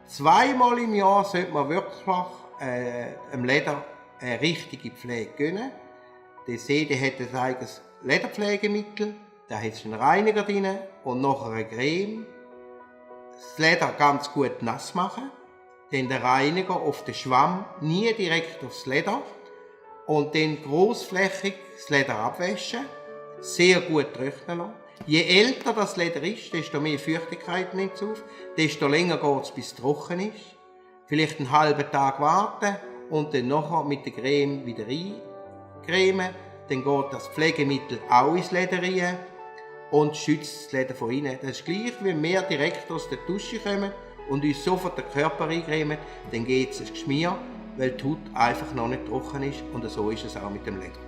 Zweimal im Jahr sollte man wirklich dem Leder eine richtige Pflege gönnen. Der See hat ein eigenes Lederpflegemittel, da hat einen Reiniger drin und nachher eine Creme. Das Leder ganz gut nass machen, dann den Reiniger auf den Schwamm, nie direkt aufs Leder und dann grossflächig das Leder abwaschen, sehr gut trocknen lassen. Je älter das Leder ist, desto mehr Feuchtigkeit nimmt es auf, desto länger geht es, bis es trocken ist. Vielleicht einen halben Tag warten und dann nachher mit der Creme wieder eincremen. Dann geht das Pflegemittel auch ins Leder rein und schützt das Leder von innen. Das ist gleich, wie wir direkt aus der Dusche kommen und uns sofort den Körper eincremen, dann geht es ins Geschmier, weil die Haut einfach noch nicht trocken ist und so ist es auch mit dem Leder.